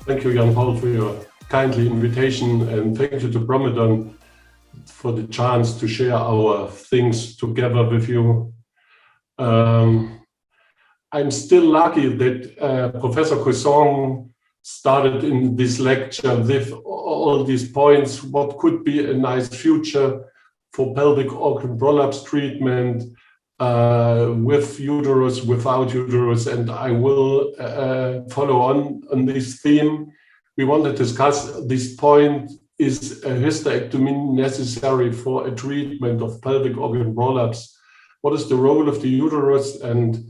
Thank you, Jan-Paul, for your kindly invitation, and thank you to Promedon for the chance to share our things together with you. I'm still lucky that Professor Couson started in this lecture with all these points, what could be a nice future for pelvic organ prolapse treatment with uterus, without uterus, and I will follow on this theme. We want to discuss this point: is a hysterectomy necessary for a treatment of pelvic organ prolapse? What is the role of the uterus? And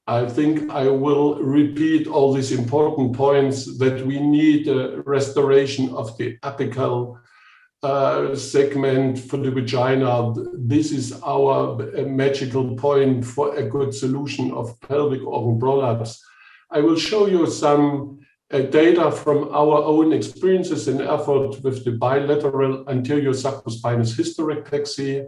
I think I will repeat all these important points that we need a restoration of the apical segment for the vagina. This is our magical point for a good solution of pelvic organ prolapse. I will show you some data from our own experiences in Erfurt with the bilateral anterior subcuspinous hysterectomy.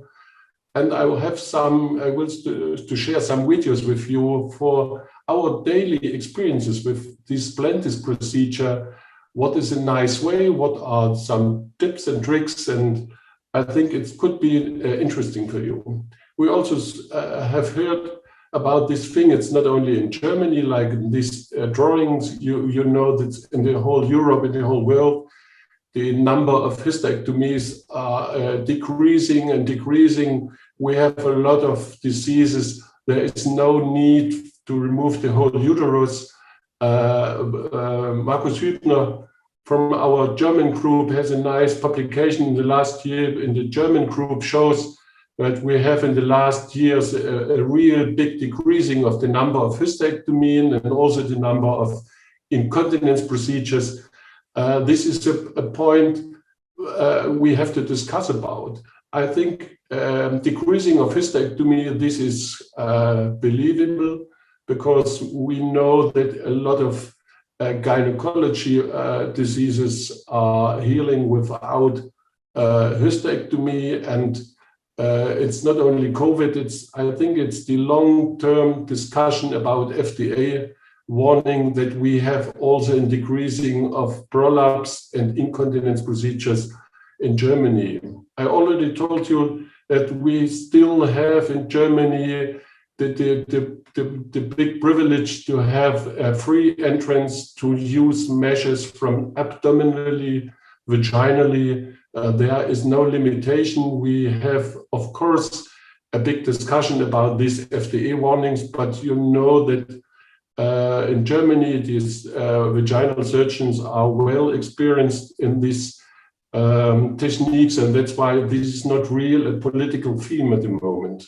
And I will have to share some videos with you for our daily experiences with this splendid procedure. What is a nice way? What are some tips and tricks? And I think it could be interesting for you. We also have heard about this thing. It's not only in Germany, like in these drawings, you know that in the whole Europe, in the whole world, the number of hysterectomies are decreasing and decreasing. We have a lot of diseases. There is no need to remove the whole uterus. Markus Hübner from our German group has a nice publication in the last year in the German group, shows that we have in the last years a real big decreasing of the number of hysterectomy and also the number of incontinence procedures. This is a point we have to discuss about. I think decreasing of hysterectomy, this is believable, because we know that a lot of gynecology diseases are healing without hysterectomy, and it's not only COVID. I think it's the long-term discussion about FDA warning that we have also in decreasing of prolapse and incontinence procedures in Germany. I already told you that we still have in Germany the big privilege to have a free entrance to use measures from abdominally, vaginally. There is no limitation. We have, of course, a big discussion about these FDA warnings, but you know that in Germany, these vaginal surgeons are well experienced in these techniques, and that's why this is not really a political theme at the moment.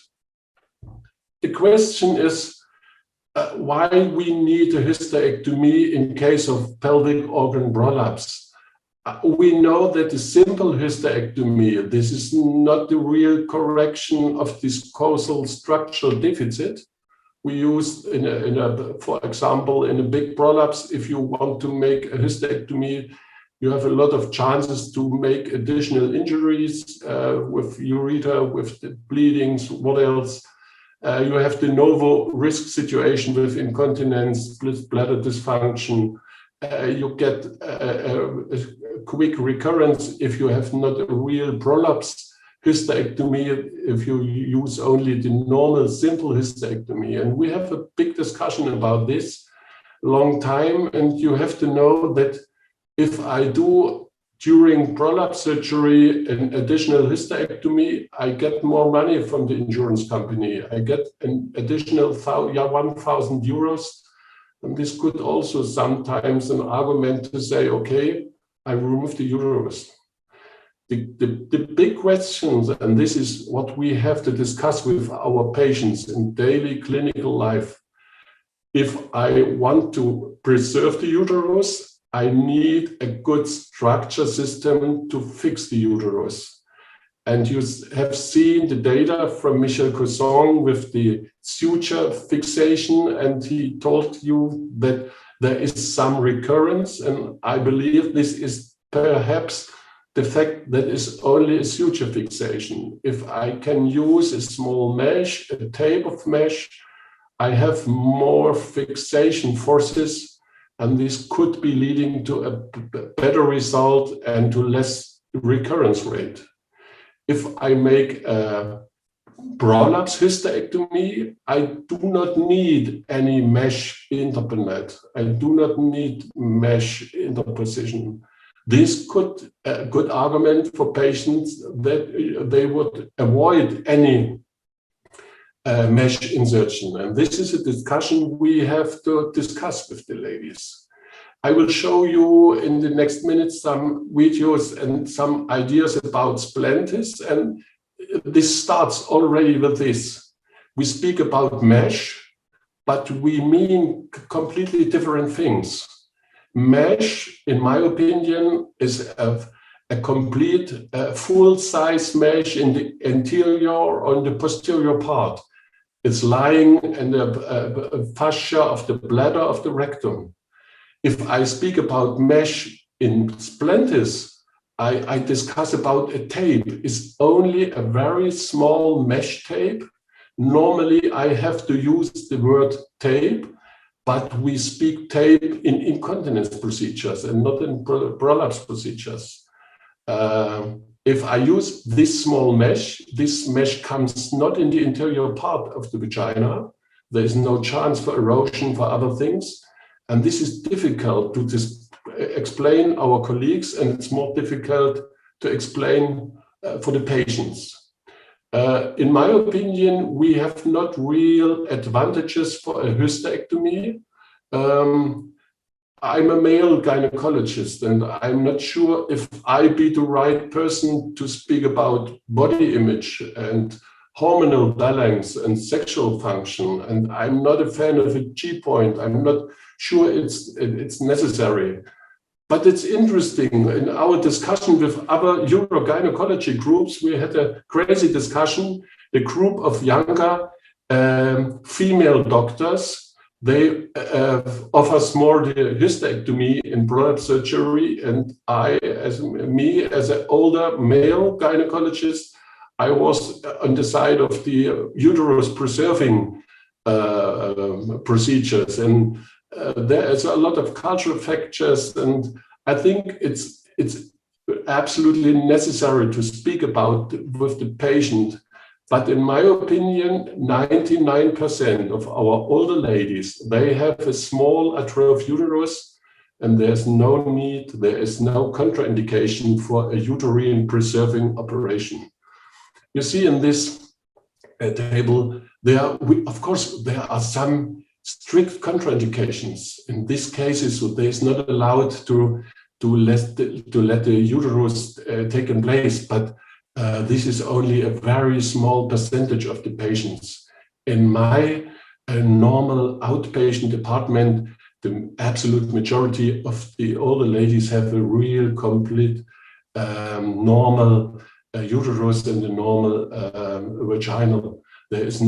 The question is why we need a hysterectomy in case of pelvic organ prolapse. We know that a simple hysterectomy, this is not the real correction of this causal structural deficit. We use, for example, in a big prolapse, if you want to make a hysterectomy, you have a lot of chances to make additional injuries with urethra, with the bleedings, what else? You have de novo risk situation with incontinence, bladder dysfunction. You get a quick recurrence if you have not a real prolapse hysterectomy, if you use only the normal simple hysterectomy. And we have a big discussion about this long time. And you have to know that if I do during prolapse surgery an additional hysterectomy, I get more money from the insurance company. I get an additional 1,000 euros. And this could also sometimes an argument to say, okay, I remove the uterus. The big questions, and this is what we have to discuss with our patients in daily clinical life. If I want to preserve the uterus, I need a good structure system to fix the uterus. And you have seen the data from Michel Couson with the suture fixation, and he told you that there is some recurrence. And I believe this is perhaps the fact that is only a suture fixation. If I can use a small mesh, a tape of mesh, I have more fixation forces and this could be leading to a better result and to less recurrence rate. If I make a prolapse hysterectomy, I do not need any mesh interpolate. I do not need mesh interposition. This could be a good argument for patients that they would avoid any mesh insertion. And this is a discussion we have to discuss with the ladies. I will show you in the next minutes some videos and some ideas about splentis. And this starts already with this. We speak about mesh, but we mean completely different things. Mesh, in my opinion, is a complete full-size mesh in the anterior or in the posterior part. It's lying in the fascia of the bladder of the rectum. If I speak about mesh in splentis, I discuss about a tape. It's only a very small mesh tape. Normally, I have to use the word tape, but we speak tape in incontinence procedures and not in prolapse procedures. If I use this small mesh, this mesh comes not in the interior part of the vagina. There is no chance for erosion for other things. And this is difficult to explain our colleagues, and it's more difficult to explain for the patients. In my opinion, we have not real advantages for a hysterectomy. I'm a male gynecologist, and I'm not sure if I be the right person to speak about body image and hormonal balance and sexual function. And I'm not a fan of a G-point. I'm not sure it's necessary. But it's interesting. In our discussion with other urogynecology groups, we had a crazy discussion. A group of younger female doctors, they offers more the hysterectomy in prolapse surgery, and I, as an older male gynecologist, I was on the side of the uterus preserving procedures, and there is a lot of cultural factors, and I think it's absolutely necessary to speak about with the patient. But in my opinion, 99% of our older ladies, they have a small atrophic uterus, and there's no need, there is no contraindication for a uterine preserving operation. You see in this table, of course, there are some strict contraindications. In these cases, so there is not allowed to let the uterus take in place, but this is only a very small percentage of the patients. In my normal outpatient department, the absolute majority of the older ladies have a real complete normal uterus and a normal vaginal. It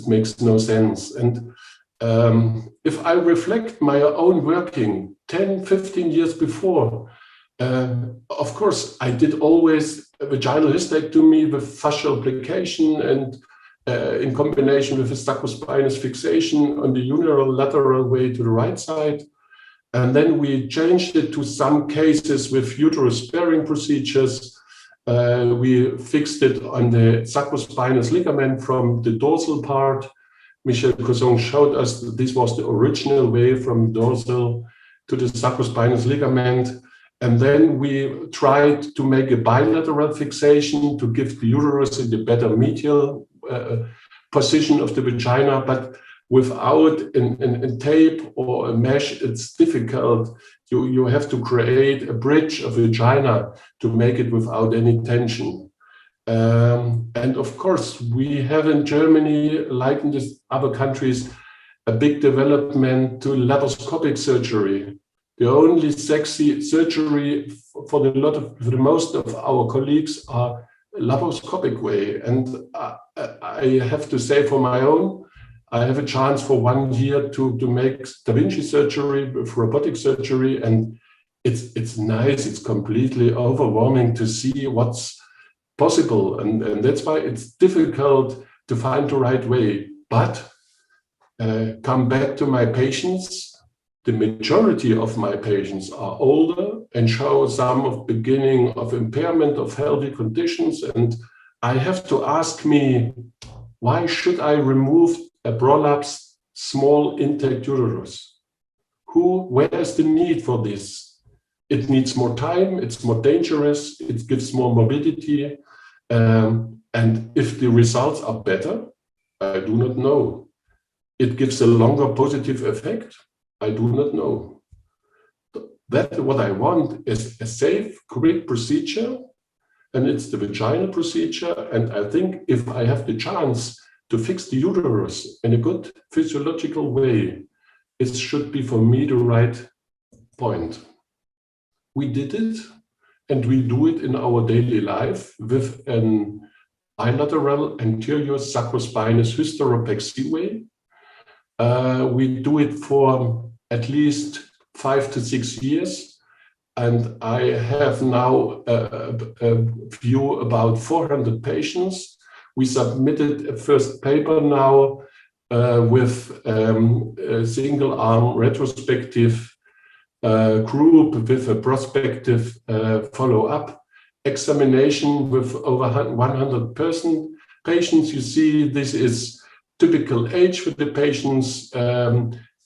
makes no sense. And if I reflect my own working 10, 15 years before, of course, I did always a vaginal hysterectomy with fascial application and in combination with a sacrospinous fixation on the unilateral way to the right side. And then we changed it to some cases with uterus sparing procedures. We fixed it on the sacrospinous ligament from the dorsal part. Michel Couson showed us that this was the original way from dorsal to the sacrospinous ligament. And then we tried to make a bilateral fixation to give the uterus in the better medial position of the vagina, but without a tape or a mesh, it's difficult. You have to create a bridge of vagina to make it without any tension. And of course, we have in Germany, like in these other countries, a big development to laparoscopic surgery. The only sexy surgery for the most of our colleagues are laparoscopic way. And I have to say for my own, I have a chance for 1 year to make Da Vinci surgery with robotic surgery. And it's nice. It's completely overwhelming to see what's possible. And that's why it's difficult to find the right way. But come back to my patients. the majority of my patients are older and show some of beginning of impairment of healthy conditions. And I have to ask me, why should I remove a prolapse small intact uterus? Where is the need for this? It needs more time, it's more dangerous, it gives more morbidity. And if the results are better, I do not know. It gives a longer positive effect, I do not know. That what I want is a safe, quick procedure, and it's the vaginal procedure. And I think if I have the chance to fix the uterus in a good physiological way, it should be for me the right point. We did it, and we do it in our daily life with an bilateral anterior sacrospinous hysterectomy way. We do it for at least 5 to 6 years, and I have now a view about 400 patients. We submitted a first paper now with a single arm retrospective group with a prospective follow-up examination with over 100 patients. You see, this is typical age for the patients,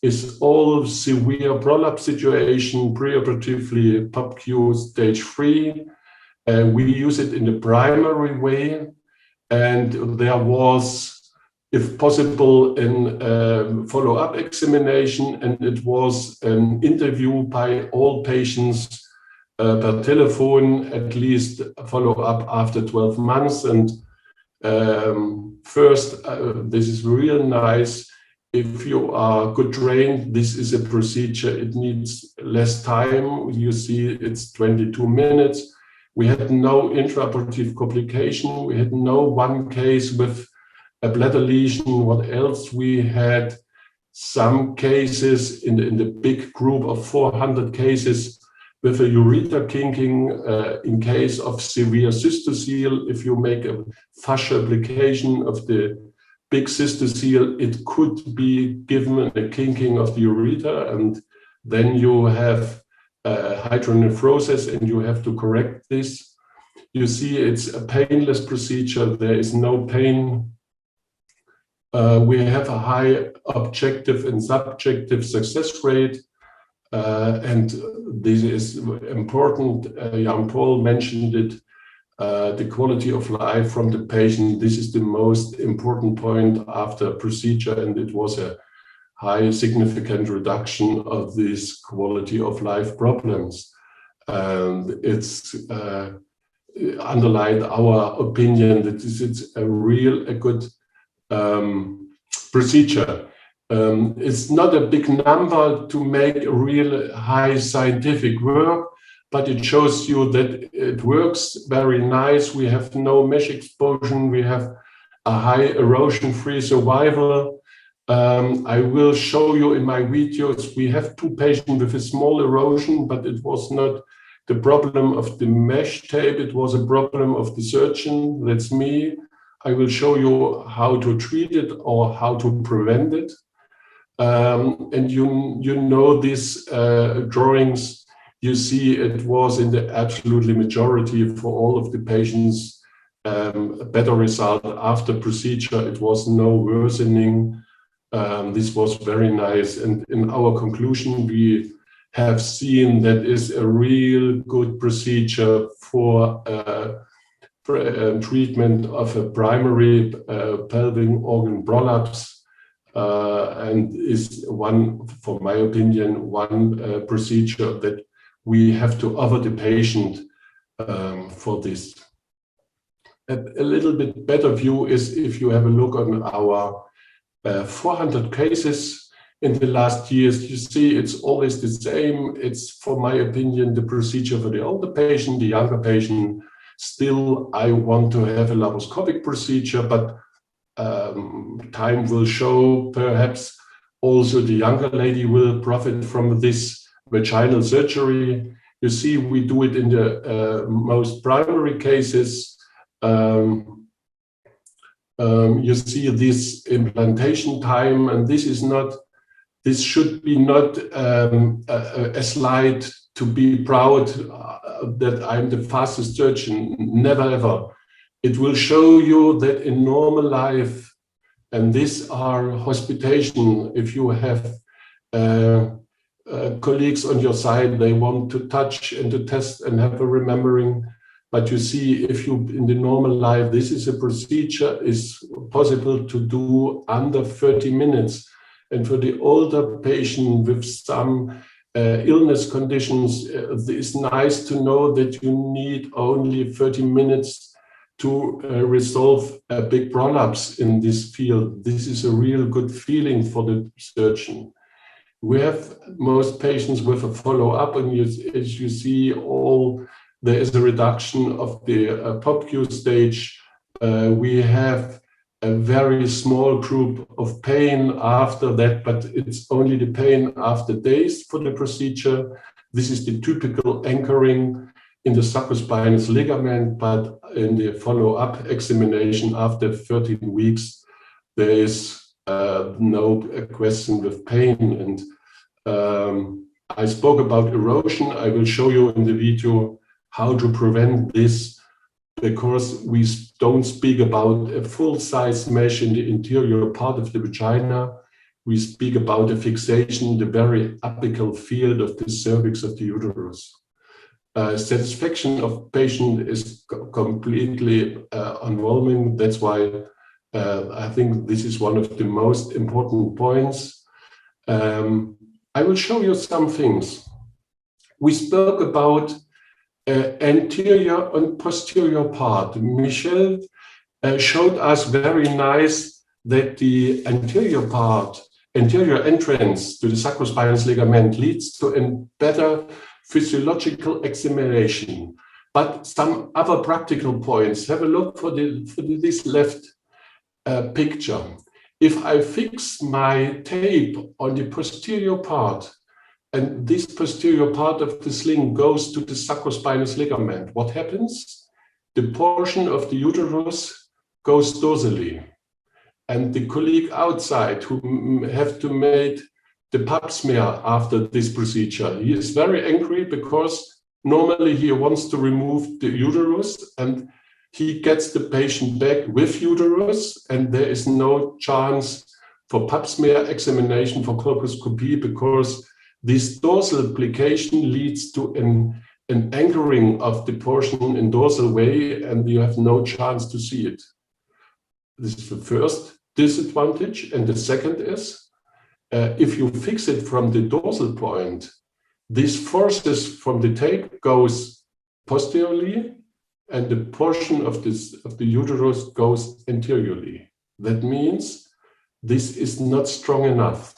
is all severe prolapse situation, preoperatively POPQ stage 3. We use it in the primary way, and there was, if possible, in follow-up examination, and it was an interview by all patients per telephone, at least follow-up after 12 months. And first, this is real nice. If you are good trained, this is a procedure, it needs less time. You see, it's 22 minutes. We had no intraoperative complication. We had no one case with a bladder lesion. What else? We had some cases in the big group of 400 cases with a ureter kinking in case of severe cystocele. If you make a fascia application of the big cystocele, it could be given a kinking of the ureter, and then you have hydronephrosis and you have to correct this. You see, it's a painless procedure. There is no pain. We have a high objective and subjective success rate. And this is important. Jan Paul mentioned it. The quality of life from the patient, this is the most important point after procedure, and it was a high significant reduction of these quality of life problems. And it's underlined our opinion that it's a good procedure. It's not a big number to make a real high scientific work, but it shows you that it works very nice. We have no mesh explosion. We have a high erosion-free survival. I will show you in my videos, we have 2 patients with a small erosion, but it was not the problem of the mesh tape. It was a problem of the surgeon. That's me. I will show you how to treat it or how to prevent it. And you know these drawings. You see, it was in the absolutely majority for all of the patients a better result after procedure. It was no worsening. This was very nice. And in our conclusion, we have seen that is a real good procedure for treatment of a primary pelvic organ prolapse, and is one, for my opinion, one procedure that we have to offer the patient for this. A little bit better view is if you have a look on our 400 cases in the last years, you see it's always the same. It's, for my opinion, the procedure for the older patient, the younger patient. Still, I want to have a laparoscopic procedure, but time will show. Perhaps also the younger lady will profit from this vaginal surgery. You see, we do it in the most primary cases. You see this implantation time, and this is not this should be not a slide to be proud that I'm the fastest surgeon. Never ever. It will show you that in normal life, and these are hospitation, if you have colleagues on your side, they want to touch and to test and have a remembering. But you see, if you in the normal life, this is a procedure is possible to do under 30 minutes. And for the older patient with some illness conditions, it's nice to know that you need only 30 minutes to resolve a big prolapse in this field. This is a real good feeling for the surgeon. We have most patients with a follow-up, and as you see, there is a reduction of the POPQ stage. We have a very small group of pain after that, but it's only the pain after days for the procedure. This is the typical anchoring in the sacrospinous ligament, but in the follow-up examination after 13 weeks, there is no question with pain. And I spoke about erosion. I will show you in the video how to prevent this, because we don't speak about a full-size mesh in the interior part of the vagina. We speak about a fixation in the very apical field of the cervix of the uterus. Satisfaction of patient is completely overwhelming. That's why I think this is one of the most important points. I will show you some things. We spoke about anterior and posterior part. Michel showed us very nice that the anterior part, anterior entrance to the sacrospinous ligament leads to a better physiological examination. But some other practical points, have a look for this left picture. If I fix my tape on the posterior part, and this posterior part of the sling goes to the sacrospinous ligament, what happens? The portion of the uterus goes dorsally. And the colleague outside who have to make the pap smear after this procedure, he is very angry because normally he wants to remove the uterus, and he gets the patient back with uterus, and there is no chance for pap smear examination for colposcopy, because this dorsal application leads to an anchoring of the portion in dorsal way, and you have no chance to see it. This is the first disadvantage. And the second is, if you fix it from the dorsal point, these forces from the tape goes posteriorly, and the portion of the uterus goes anteriorly. That means this is not strong enough.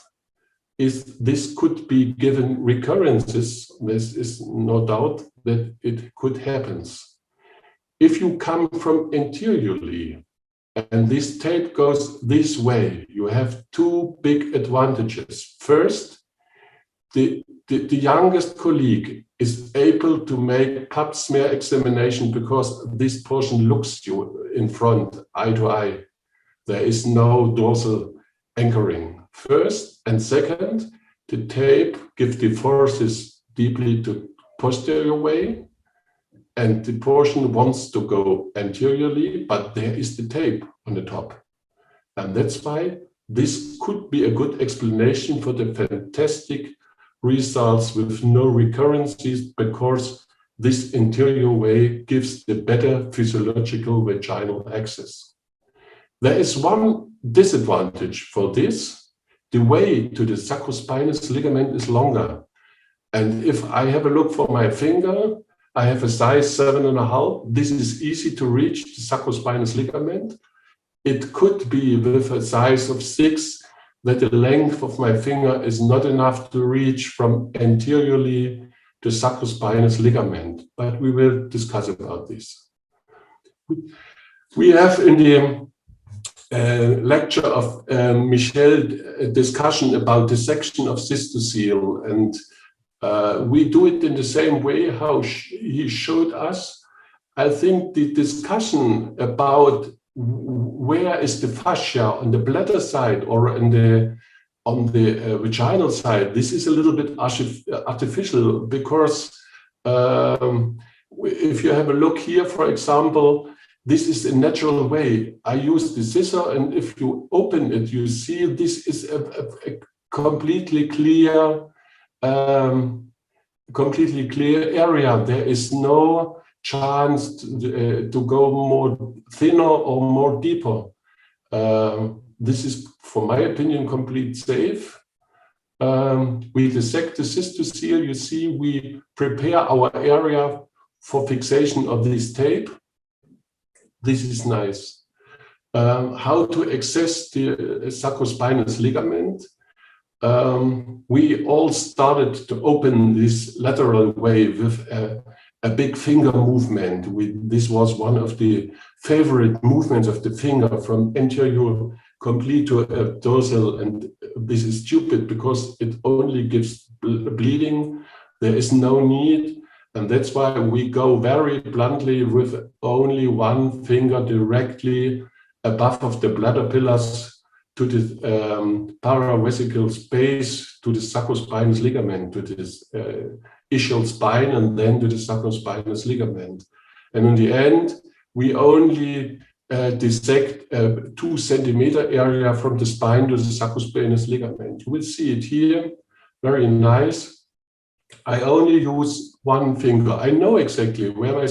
This could be given recurrences. This is no doubt that it could happen. If you come from anteriorly and this tape goes this way, you have two big advantages. First, the youngest colleague is able to make pap smear examination because this portion looks you in front, eye to eye. There is no dorsal anchoring. First, and second, the tape gives the forces deeply to posterior way, and the portion wants to go anteriorly, but there is the tape on the top. And that's why this could be a good explanation for the fantastic results with no recurrences, because this anterior way gives the better physiological vaginal access. There is one disadvantage for this. The way to the sacrospinous ligament is longer. And if I have a look for my finger, I have a size 7.5. This is easy to reach the sacrospinous ligament. It could be with a size of 6 that the length of my finger is not enough to reach from anteriorly to sacrospinous ligament. But we will discuss about this. We have in the lecture of Michel a discussion about dissection of cystocele, and we do it in the same way how he showed us. I think the discussion about where is the fascia on the bladder side or on on the vaginal side, this is a little bit artificial, because if you have a look here, for example, this is a natural way. I use the scissor, and if you open it, you see this is a completely clear area. There is no chance to go more thinner or more deeper. This is, for my opinion, complete safe. We dissect the cystocele. You see, we prepare our area for fixation of this tape. This is nice. How to access the sacrospinous ligament? We all started to open this lateral way with a big finger movement. This was one of the favorite movements of the finger, from anterior complete to dorsal. And this is stupid because it only gives bleeding. There is no need. And that's why we go very bluntly with only one finger directly above of the bladder pillars to the paravesical space, to the sacrospinous ligament, to this ischial spine, and then to the sacrospinous ligament. And in the end, we only dissect a 2 centimeter area from the spine to the sacrospinous ligament. You will see it here, very nice. I only use one finger. I know exactly where my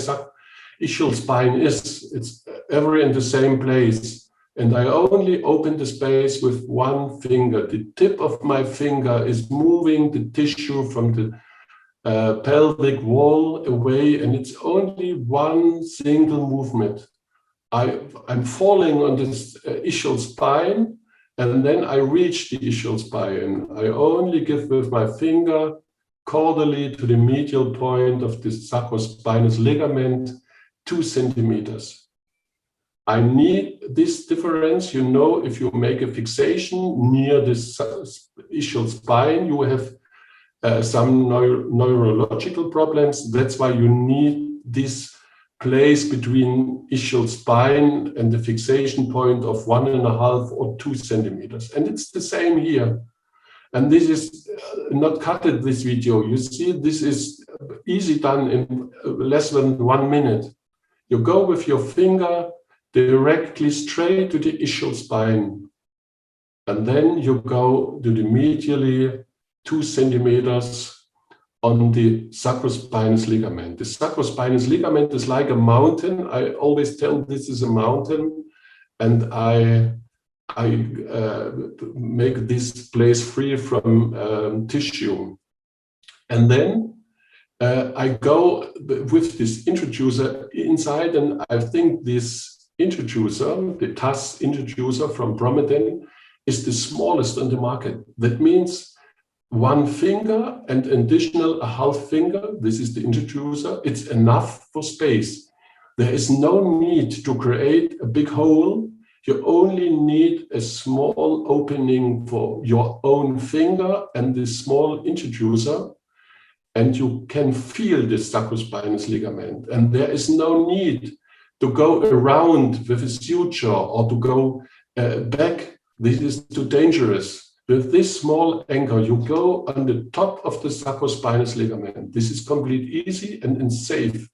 ischial spine is. It's ever in the same place. And I only open the space with one finger. The tip of my finger is moving the tissue from the pelvic wall away, and it's only one single movement. I'm falling on this ischial spine, and then I reach the ischial spine. I only give with my finger caudally to the medial point of the sacrospinous ligament, 2 centimeters. I need this difference. You know, if you make a fixation near the ischial spine, you have some neurological problems. That's why you need this place between ischial spine and the fixation point of 1.5 or 2 centimeters. And it's the same here. And this is not cut in this video. You see, this is easy done in less than 1 minute. You go with your finger directly straight to the ischial spine. And then you go to the medially 2 centimeters on the sacrospinous ligament. The sacrospinous ligament is like a mountain. I always tell this is a mountain, and I make this place free from tissue. And then I go with this introducer inside, and I think this introducer, the TAS introducer from Promethrin, is the smallest on the market. That means one finger and additional a half finger. This is the introducer. It's enough for space. There is no need to create a big hole. You only need a small opening for your own finger and this small introducer, and you can feel the sacrospinous ligament. And there is no need to go around with a suture or to go back. This is too dangerous. With this small anchor, you go on the top of the sacrospinous ligament. This is completely easy and safe.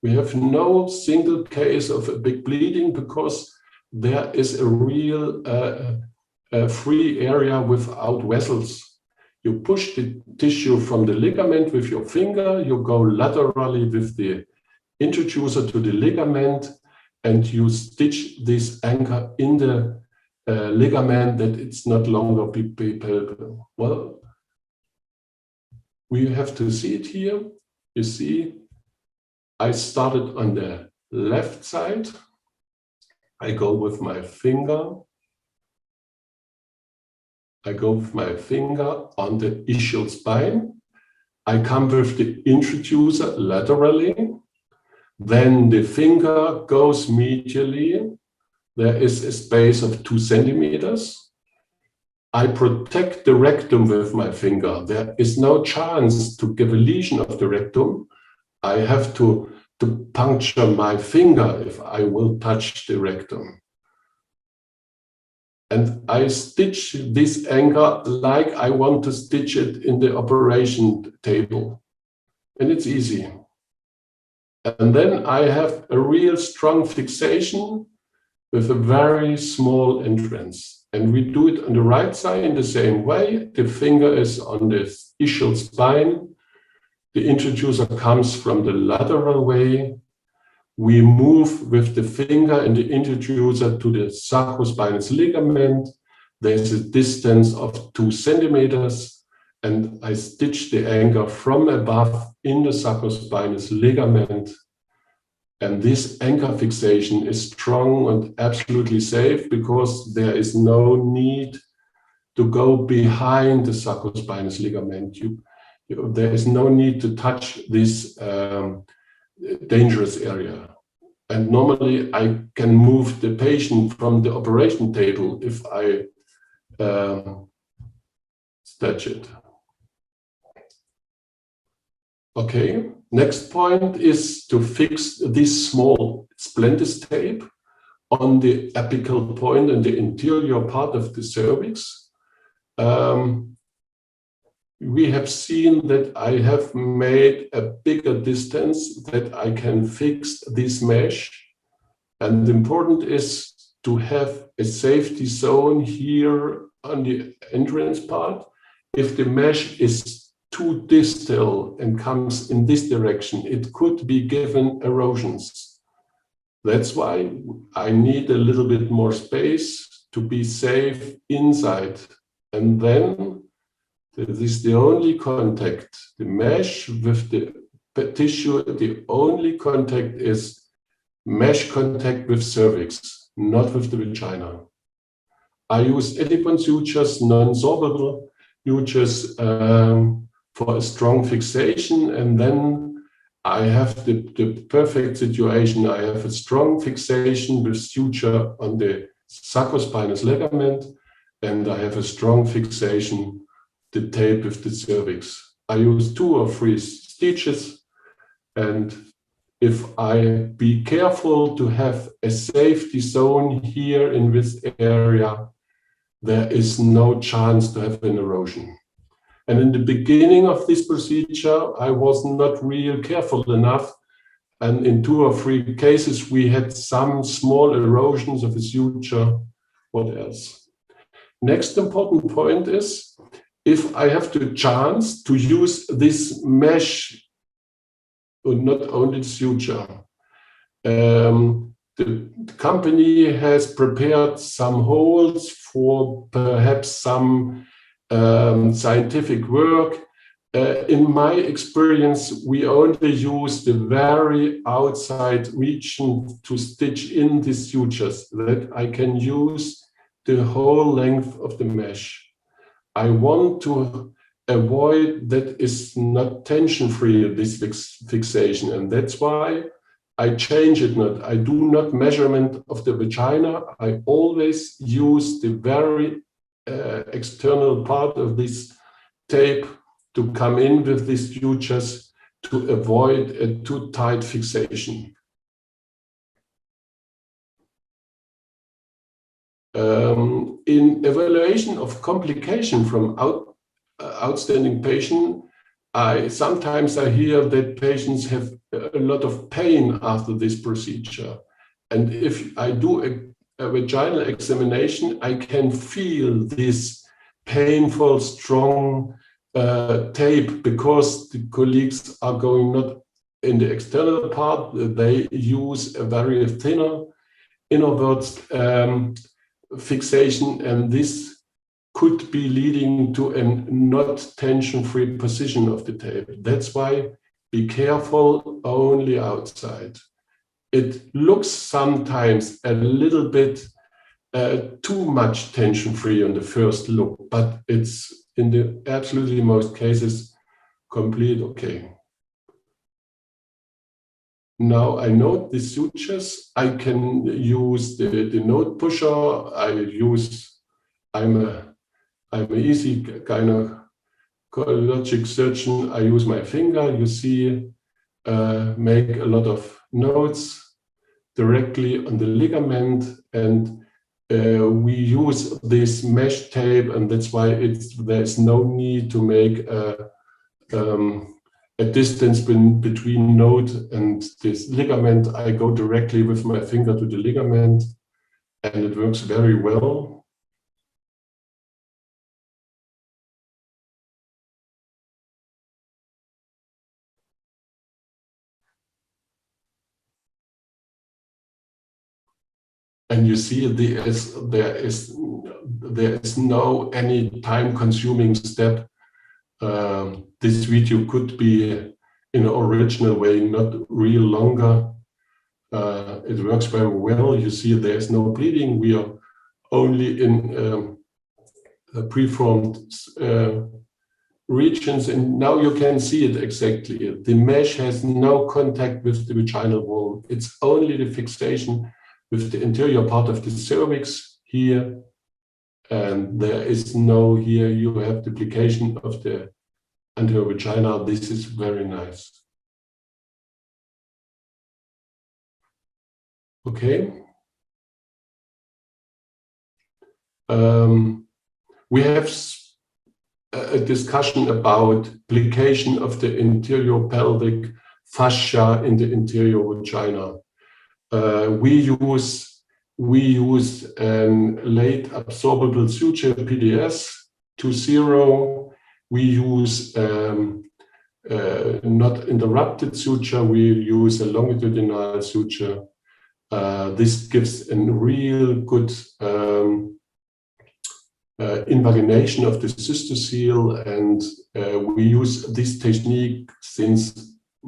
We have no single case of a big bleeding because there is a real free area without vessels. You push the tissue from the ligament with your finger, you go laterally with the introducer to the ligament, and you stitch this anchor in the ligament that it's not longer palpable. Well, we have to see it here. You see, I started on the left side. I go with my finger. I go with my finger on the ischial spine. I come with the introducer laterally. Then the finger goes medially. There is a space of 2 centimeters. I protect the rectum with my finger. There is no chance to give a lesion of the rectum. I have to puncture my finger if I will touch the rectum. And I stitch this anchor like I want to stitch it in the operation table. And it's easy. And then I have a real strong fixation with a very small entrance. And we do it on the right side in the same way. The finger is on the ischial spine. The introducer comes from the lateral way. We move with the finger and the introducer to the sacrospinous ligament. There's a distance of 2 centimeters, and I stitch the anchor from above in the sacrospinous ligament. And this anchor fixation is strong and absolutely safe because there is no need to go behind the sacrospinous ligament. There is no need to touch this dangerous area. And normally I can move the patient from the operation table if I stitch it. Okay, next point is to fix this small splendid tape on the apical point in the interior part of the cervix. We have seen that I have made a bigger distance that I can fix this mesh. And important is to have a safety zone here on the entrance part. If the mesh is too distal and comes in this direction, it could be given erosions. That's why I need a little bit more space to be safe inside. And then this is the only contact, the mesh with the tissue, the only contact is mesh contact with cervix, not with the vagina. I use Edipon sutures, non-sorbable sutures for a strong fixation, and then I have the perfect situation. I have a strong fixation with suture on the sacrospinous ligament, and I have a strong fixation the tape with the cervix. I use 2 or 3 stitches, and if I be careful to have a safety zone here in this area, there is no chance to have an erosion. And in the beginning of this procedure, I was not real careful enough. And in 2 or 3 cases, we had some small erosions of the suture. What else? Next important point is, if I have the chance to use this mesh, and not only the suture, the company has prepared some holes for perhaps some scientific work. In my experience, we only use the very outside region to stitch in the sutures, that I can use the whole length of the mesh. I want to avoid that is not tension-free, this fixation, and that's why I change it not. I do not measurement of the vagina. I always use the very external part of this tape to come in with these sutures to avoid a too tight fixation. In evaluation of complication from outstanding patient, sometimes I hear that patients have a lot of pain after this procedure. And if I do a vaginal examination, I can feel this painful, strong tape, because the colleagues are going not in the external part, they use a very thinner innerwards fixation, and this could be leading to a not tension-free position of the tape. That's why be careful only outside. It looks sometimes a little bit too much tension-free on the first look, but it's in the absolutely most cases complete okay. Now I note the sutures. I can use the note pusher. I'm an easy gynecologic surgeon. I use my finger. You see, make a lot of notes directly on the ligament, and we use this mesh tape, and that's why there's no need to make a distance between node and this ligament. I go directly with my finger to the ligament, and it works very well. And you see there is no any time-consuming step. This video could be in an original way, not real longer. It works very well. You see there's no bleeding. We are only in preformed regions, and now you can see it exactly. The mesh has no contact with the vaginal wall. It's only the fixation with the anterior part of the cervix here, and there is no, here you have duplication of the anterior vagina. This is very nice. Okay. We have a discussion about plication of the anterior pelvic fascia in the anterior vagina. We use late absorbable suture, PDS 2.0. We use not interrupted suture. We use a longitudinal suture. This gives a real good invagination of the cystocele, and we use this technique since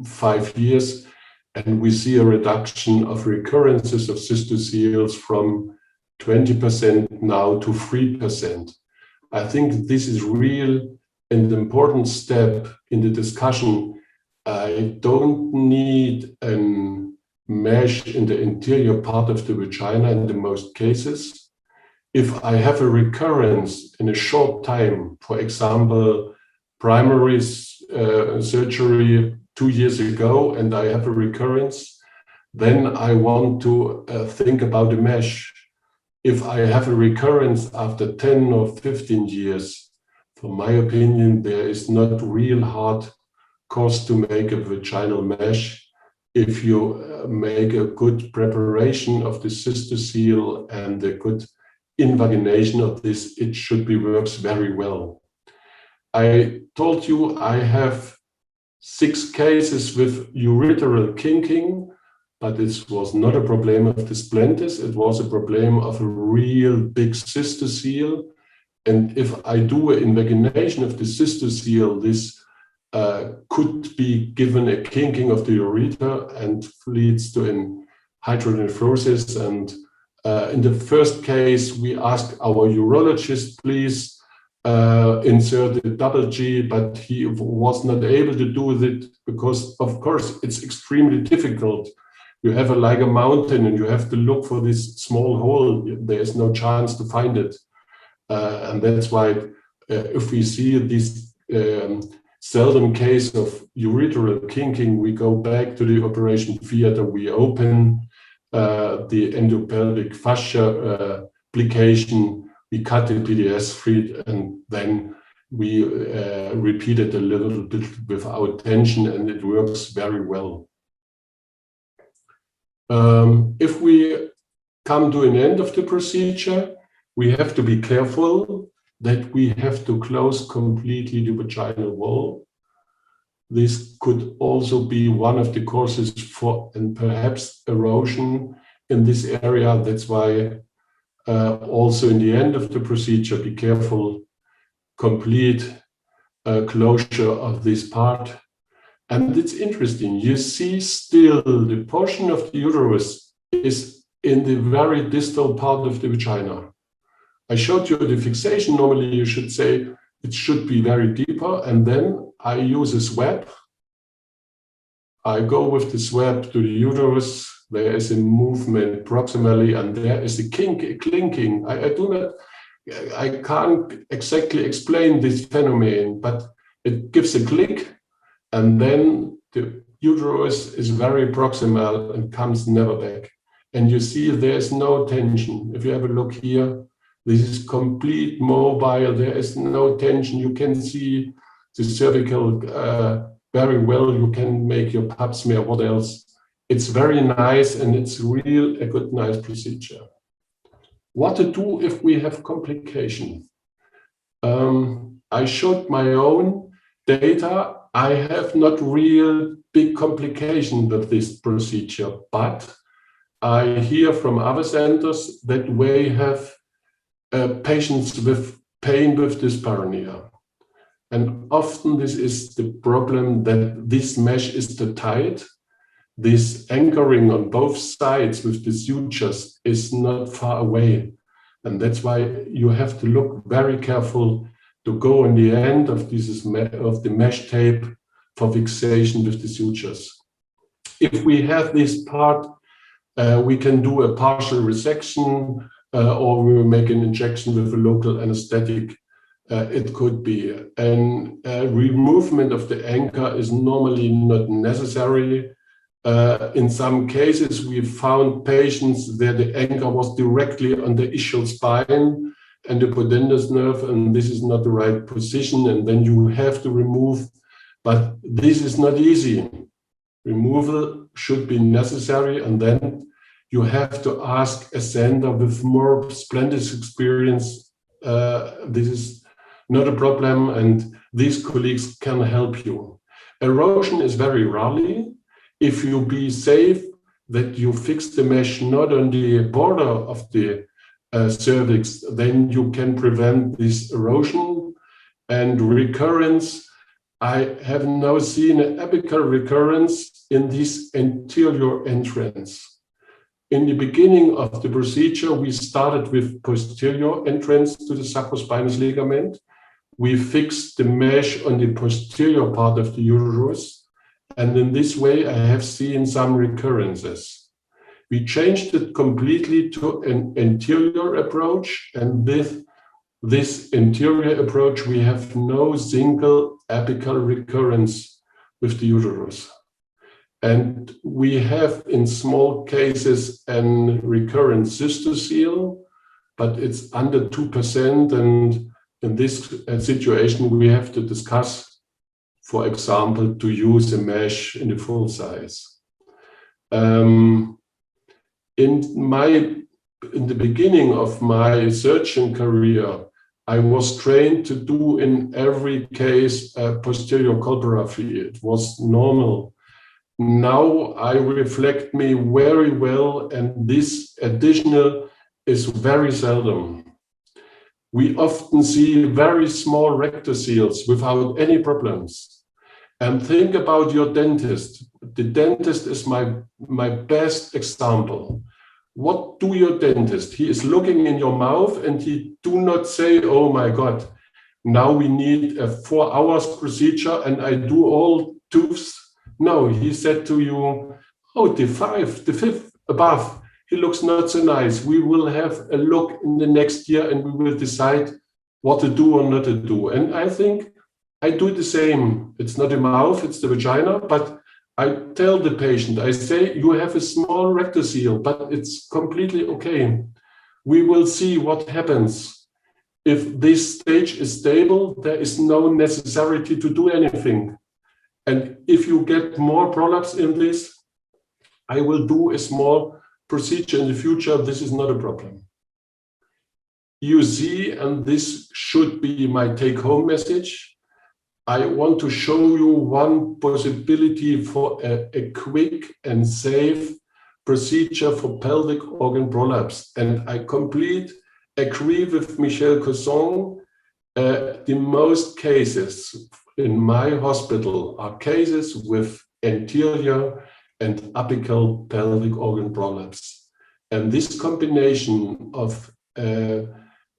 5 years, and we see a reduction of recurrences of cystoceles from 20% now to 3%. I think this is real an important step in the discussion. I don't need a mesh in the interior part of the vagina in the most cases. If I have a recurrence in a short time, for example, primary surgery 2 years ago, and I have a recurrence, then I want to think about a mesh. If I have a recurrence after 10 or 15 years, for my opinion, there is not real hard cost to make a vaginal mesh. If you make a good preparation of the cystocele and a good invagination of this, it should be works very well. I told you I have 6 cases with ureteral kinking, but this was not a problem of the splenitis. It was a problem of a real big cystocele. And if I do an invagination of the cystocele, this could be given a kinking of the ureter and leads to an hydronephrosis. And in the first case, we asked our urologist, please insert the double G, but he was not able to do it because, of course, it's extremely difficult. You have like a mountain and you have to look for this small hole. There is no chance to find it. And that's why if we see this seldom case of ureteral kinking, we go back to the operation theater, we open the endopelvic fascia plication, we cut the PDS free, and then we repeat it a little bit without tension, and it works very well. If we come to an end of the procedure, we have to be careful that we have to close completely the vaginal wall. This could also be one of the causes for, and perhaps erosion in this area. That's why also in the end of the procedure, be careful, complete closure of this part. And it's interesting, you see still the portion of the uterus is in the very distal part of the vagina. I showed you the fixation. Normally you should say it should be very deeper, and then I use a swab. I go with the swab to the uterus. There is a movement proximally, and there is a clinking. I can't exactly explain this phenomenon, but it gives a click, and then the uterus is very proximal and comes never back. and you see there's no tension. If you have a look here, this is complete mobile. There is no tension. You can see the cervical very well. You can make your pap smear. What else? It's very nice, and it's really a good, nice procedure. What to do if we have complication? I showed my own data. I have not real big complication with this procedure, but I hear from other centers that we have patients with pain with dyspareunia. And often this is the problem, that this mesh is too tight. This anchoring on both sides with the sutures is not far away. And that's why you have to look very careful to go on the end of the mesh tape for fixation with the sutures. If we have this part, we can do a partial resection, or we will make an injection with a local anesthetic. It could be. And removement of the anchor is normally not necessary. In some cases, we found patients where the anchor was directly on the ischial spine and the pudendus nerve, and this is not the right position, and then you have to remove. But this is not easy. Removal should be necessary, and then you have to ask a center with more splendid experience. This is not a problem, and these colleagues can help you. Erosion is very rarely. If you be safe that you fix the mesh not on the border of the cervix, then you can prevent this erosion and recurrence. I have now seen an apical recurrence in this anterior entrance. In the beginning of the procedure, we started with posterior entrance to the sacrospinous ligament. We fixed the mesh on the posterior part of the uterus. And in this way, I have seen some recurrences. We changed it completely to an anterior approach. And with this anterior approach, we have no single apical recurrence with the uterus. And we have in small cases an recurrent cystocele, but it's under 2%. And in this situation, we have to discuss, for example, to use a mesh in the full size. In the beginning of my surgeon career, I was trained to do in every case posterior colporaphy. It was normal. Now I reflect me very well, and this additional is very seldom. We often see very small rectoceles without any problems. And think about your dentist. The dentist is my best example. What do your dentist? He is looking in your mouth and he do not say, oh my God, now we need a 4 hours procedure and I do all tooths. No, he said to you, oh, the fifth above, he looks not so nice. We will have a look in the next year and we will decide what to do or not to do. And I think I do the same. It's not the mouth, it's the vagina, but I tell the patient, I say, you have a small rectocele, but it's completely okay. We will see what happens. If this stage is stable, there is no necessity to do anything. And if you get more prolapse in this, I will do a small procedure in the future. This is not a problem. You see, and this should be my take-home message, I want to show you one possibility for a quick and safe procedure for pelvic organ prolapse. And I completely agree with Michel Cosson. The most cases in my hospital are cases with anterior and apical pelvic organ prolapse. And this combination of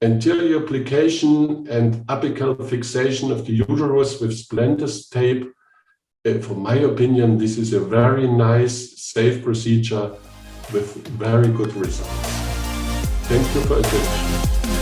anterior plication and apical fixation of the uterus with splendid tape, for my opinion, this is a very nice, safe procedure with very good results. Thank you for attention.